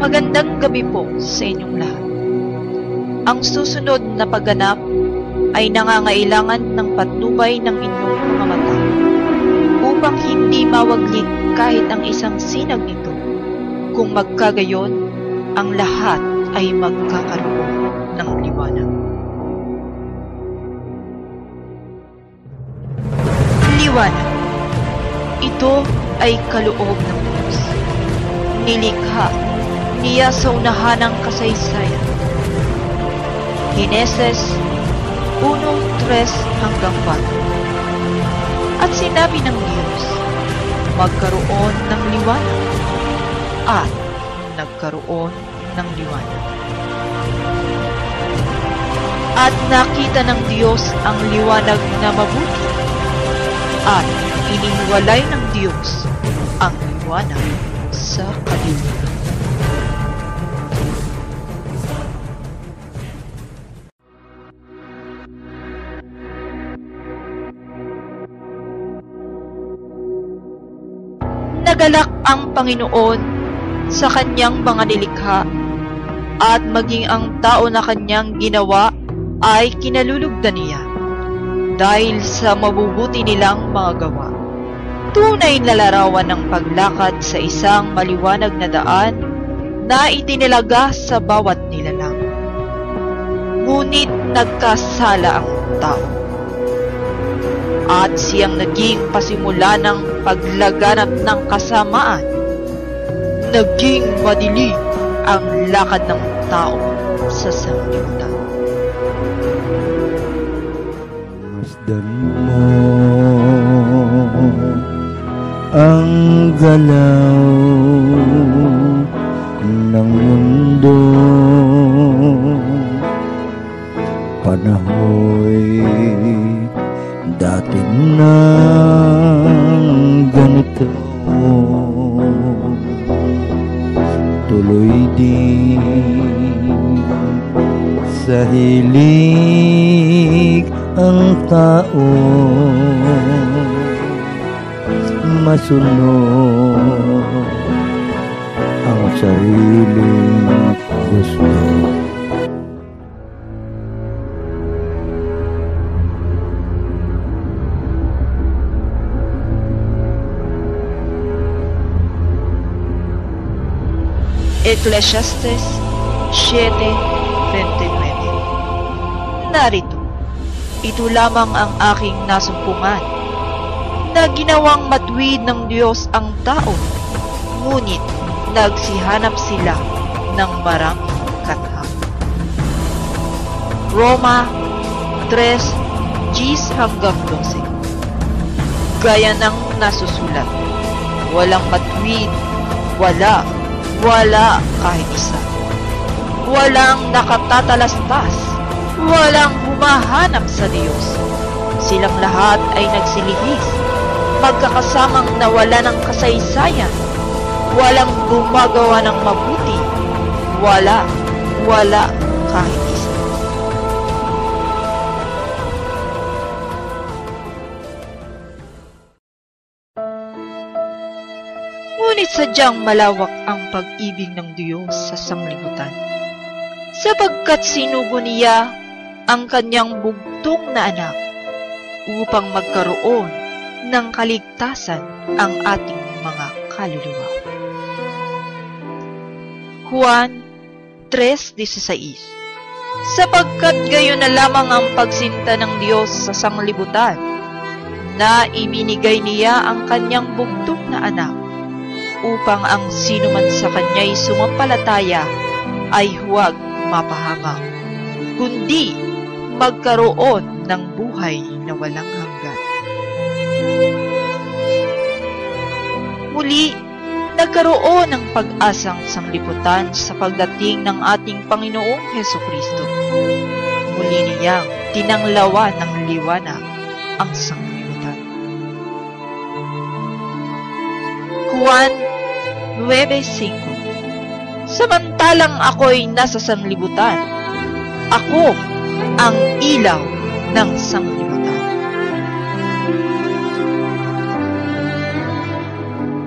Magandang gabi po sa inyong lahat. Ang susunod na pagganap ay nangangailangan ng patnubay ng inyong mga mata upang hindi mawaglit kahit ang isang sinag nito. Kung magkagayon, ang lahat ay magkakaroon ng liwanag. Liwanag. Ito ay kaloob ng Diyos. Nilikha niya sa unahan ng kasaysayan. Heneses 1:3-4. At sinabi ng Diyos, magkaroon ng liwanag, at nagkaroon ng liwanag. At nakita ng Diyos ang liwanag na mabuti, at inihiwalay ng Diyos ang liwanag sa kadiliman. Nagalak ang Panginoon sa kanyang mga nilikha, at maging ang tao na kanyang ginawa ay kinalulugdan niya dahil sa mabubuti nilang mga gawa. Tunay na larawan ng paglakad sa isang maliwanag na daan na itinilaga sa bawat nilalang. Ngunit nagkasala ang tao, at siyang naging pasimula ng paglaganap ng kasamaan. Naging madilim ang lakad ng tao sa sanglibutan. Masdan mo ang galaw ng mundo, panahoy dati nang ganito, tuloy din sa hilig ang tao, masunod ang sariling gusto. Eclesiastes 7:29. Narito, ito lamang ang aking nasumpungan, na ginawang matuwid ng Diyos ang tao, ngunit nagsihanap sila ng maraming kathang. Roma 3:10-12. Gaya ng nasusulat, walang matuwid, wala kahit isa. Walang nakatatalastas, walang humahanap sa Diyos. Silang lahat ay nagsilihis, magkakasamang nawala ng kasaysayan. Walang gumagawa ng mabuti, wala kahit isa. Ngunit sadyang malawak ang pag-ibig ng Diyos sa sanglibutan, sapagkat sinugo niya ang kanyang bugtong na anak upang magkaroon ng kaligtasan ang ating mga kaluluwa. Juan 3:16. Sapagkat gayon na lamang ang pagsinta ng Diyos sa sanglibutan, na ibinigay niya ang kanyang bugtong na anak, upang ang sinuman sa kanya'y sumampalataya ay huwag mapahamak, kundi magkaroon ng buhay na walang hanggan. Muli, nagkaroon ng pag-asang sanglibutan sa pagdating ng ating Panginoong Hesukristo. Muli niyang tinanglawan ng liwanag ang sanglibutan. Juan 9:5. Samantalang ako'y nasa sanglibutan, ako ang ilaw ng sanglibutan.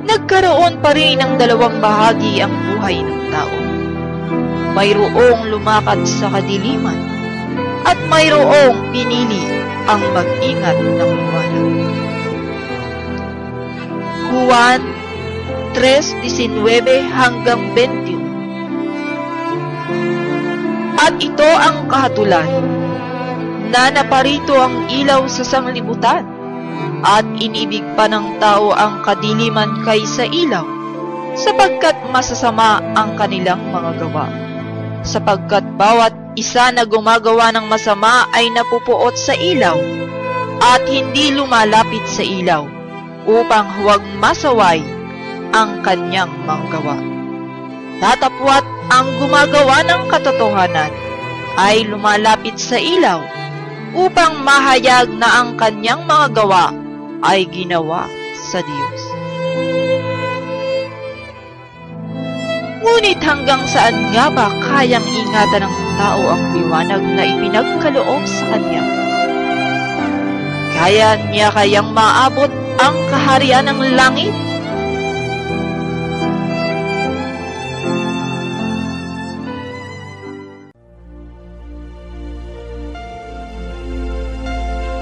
Nagkaroon pa rin ng dalawang bahagi ang buhay ng tao. mayroong lumakad sa kadiliman at mayroong pinili ang mag-ingat ng liwanag. Juan 3:19 hanggang 21. At ito ang kahatulan, na naparito ang ilaw sa sanglibutan, at inibig pa ng tao ang kadiliman kaysa ilaw, sapagkat masasama ang kanilang mga gawa. Sapagkat bawat isa na gumagawa ng masama ay napupuot sa ilaw, at hindi lumalapit sa ilaw, upang huwag masaway ang kanyang mga gawa. Datapwat ang gumagawa ng katotohanan ay lumalapit sa ilaw, upang mahayag na ang kanyang mga gawa ay ginawa sa Diyos. Ngunit hanggang saan nga ba kayang ingatan ng tao ang liwanag na ipinagkaloob sa kanya? Kaya niya kayang maabot ang kaharian ng langit?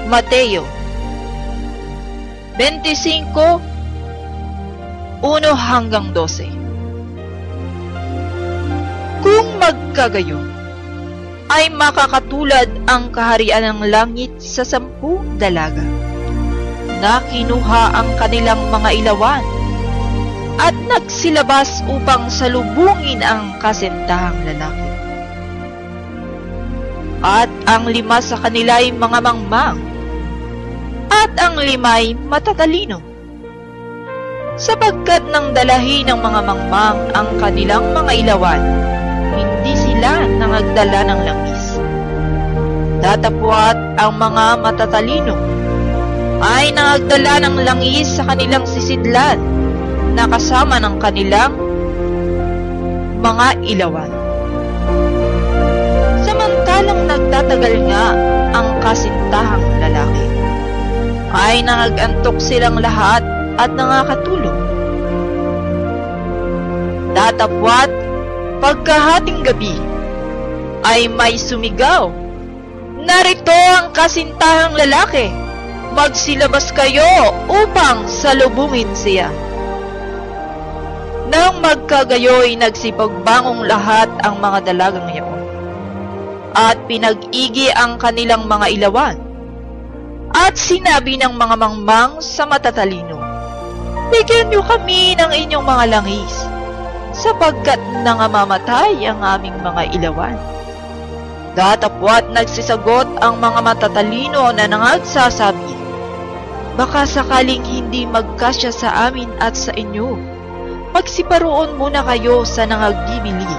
Mateo 25:1 hanggang 12. Kung magkagayon, ay makakatulad ang kaharian ng langit sa 10 dalaga, na kinuha ang kanilang mga ilawan at nagsilabas upang salubungin ang kasintahang lalaki. At ang 5 sa kanila ay mga mangmang, at ang 5 ay matatalino. Sapagkat nang dalahin ng mga mangmang ang kanilang mga ilawan, hindi sila nangagdala ng langis. Datapwat ang mga matatalino ay nangagdala ng langis sa kanilang sisidlan, na kasama ng kanilang mga ilawan. Samantalang nagtatagal nga ang kasintahang lalaki, ay nangagantok silang lahat at nangakatulog. Datapwat pagkahating gabi ay may sumigaw, "Narito ang kasintahang lalaki, magsilabas kayo upang salubungin siya." Nang magkagayoy, nagsipagbangong lahat ang mga dalagang iyon, at pinag-igi ang kanilang mga ilawan. At sinabi ng mga mangmang sa matatalino, "Bigyan niyo kami ng inyong mga langis, sapagkat nangamamatay ang aming mga ilawan." Datapwat nagsisagot ang mga matatalino na nangagsasabi, "Baka sakaling hindi magkasya sa amin at sa inyo, magsiparoon muna kayo sa nangagbibili,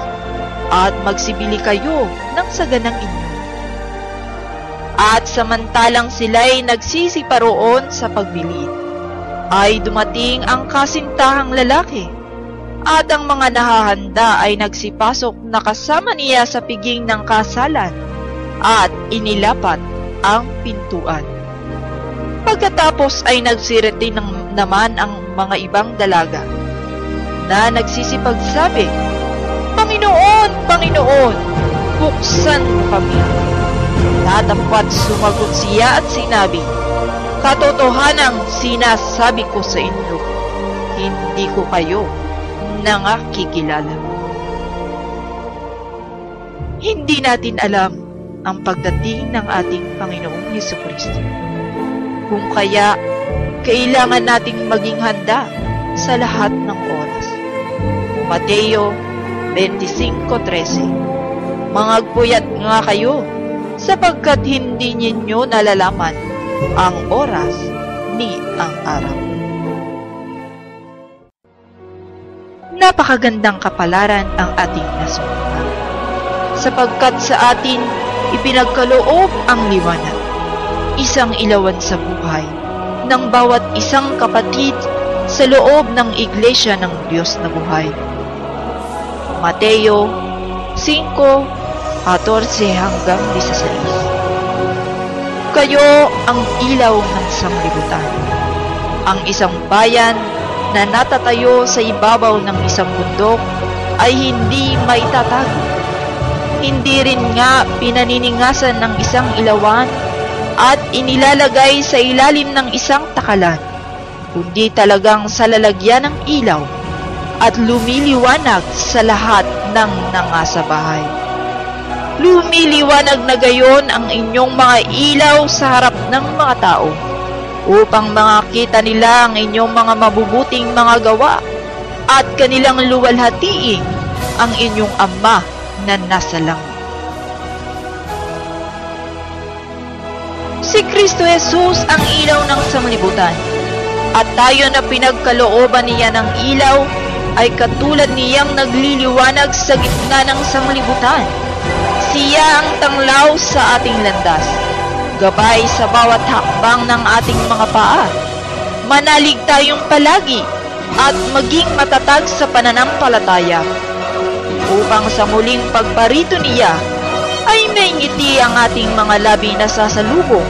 at magsibili kayo ng saganang inyo." At samantalang sila'y nagsisiparoon sa pagbili, ay dumating ang kasintahang lalaki, at ang mga nahahanda ay nagsipasok na kasama niya sa piging ng kasalan, at inilapat ang pintuan. Pagkatapos ay nagsirete naman ang mga ibang dalaga, na nagsisipagsabi, "Panginoon, Panginoon, buksan mo kami." Datapwat sumagot siya at sinabi, "Katotohanang sinasabi ko sa inyo, hindi ko kayo nakikilala." Hindi natin alam ang pagdating ng ating Panginoong Hesukristo. Kung kaya, kailangan nating maging handa sa lahat ng oras. Mateo 25:13. Mangagpuyat nga kayo, sapagkat hindi ninyo nalalaman ang oras ni ang araw. Napakagandang kapalaran ang ating nasundan, sapagkat sa atin ipinagkaloob ang liwanag, isang ilawan sa buhay ng bawat isang kapatid sa loob ng Iglesia ng Diyos na buhay. Mateo 5:14 hanggang 16. Kayo ang ilaw ng sanglibutan. Ang isang bayan na natatayo sa ibabaw ng isang bundok ay hindi maitatago, hindi rin nga pinaniningasan ng isang ilawan at inilalagay sa ilalim ng isang takalan, kundi talagang sa lalagyan ng ilaw at lumiliwanag sa lahat ng nangasa bahay. Lumiliwanag na gayon ang inyong mga ilaw sa harap ng mga tao, upang makita nila ang inyong mga mabubuting mga gawa at kanilang luwalhatiin ang inyong Ama na nasa langit. Si Kristo Jesus ang ilaw ng sanglibutan, at tayo na pinagkalooban niya ng ilaw ay katulad niyang nagliliwanag sa gitna ng sanglibutan. Siya ang tanglaw sa ating landas, gabay sa bawat hakbang ng ating mga paa. Manalig tayong palagi at maging matatag sa pananampalataya, upang sa muling pagparito niya ay may ngiti ang ating mga labi na sasalubong,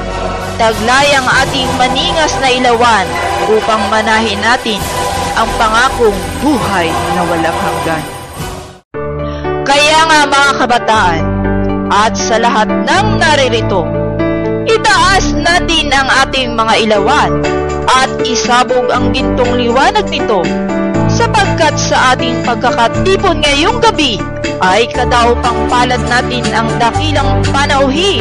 taglay ang ating maningas na ilawan upang manahin natin ang pangakong buhay na walang hanggan. Kaya nga mga kabataan, at sa lahat ng naririto, itaas natin ang ating mga ilawan at isabog ang gintong liwanag nito, sapagkat sa ating pagkakatipon ngayong gabi ay kadaupang palad natin ang dakilang panauhi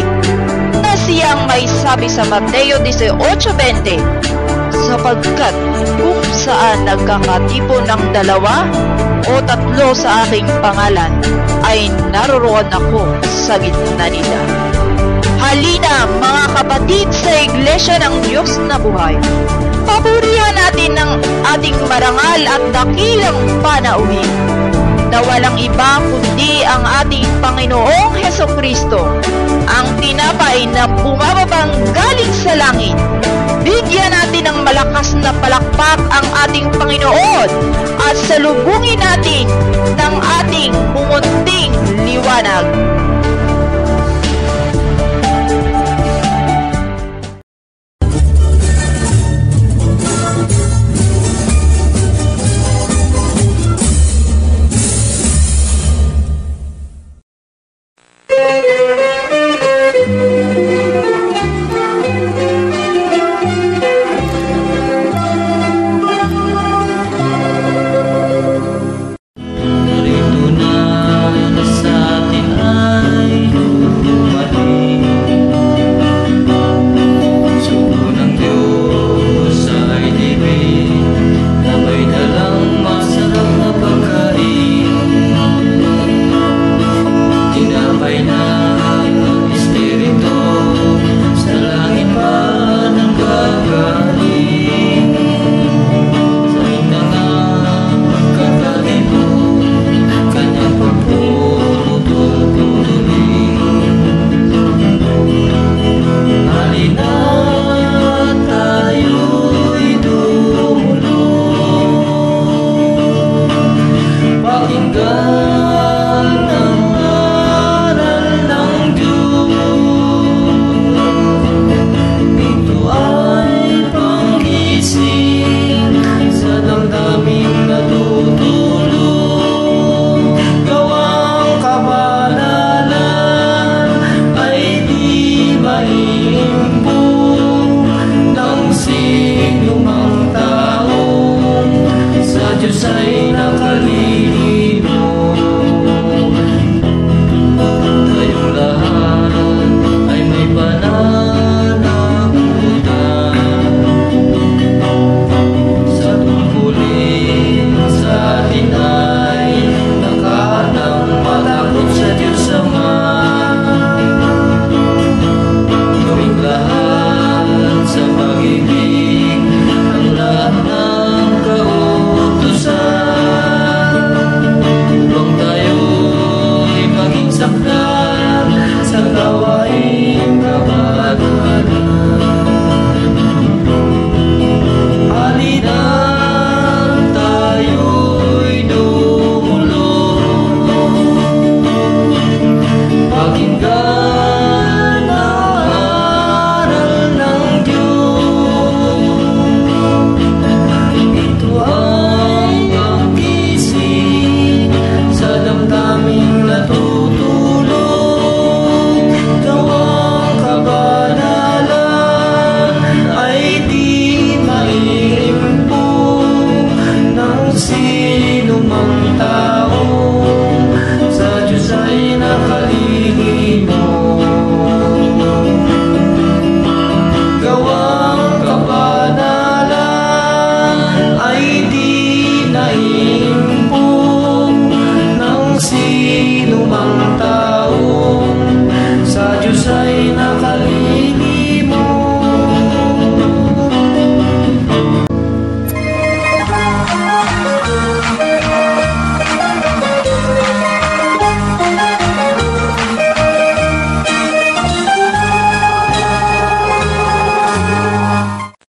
na siyang may sabi sa Mateo 18:20, sapagkat kung saan nagkakatipon ng 2 o 3 sa aking pangalan, ay naroroon ako sa gitna nila. Halina mga kapatid sa Iglesia ng Diyos na buhay, papurihan natin ang ating marangal at dakilang panauhi, na walang iba kundi ang ating Panginoong Hesukristo, ang tinapay na bumababang galing sa langit. Bigyan natin ng malakas na palakpak ang ating Panginoon at salubungin natin ng ating mumunting liwanag. Pakinggan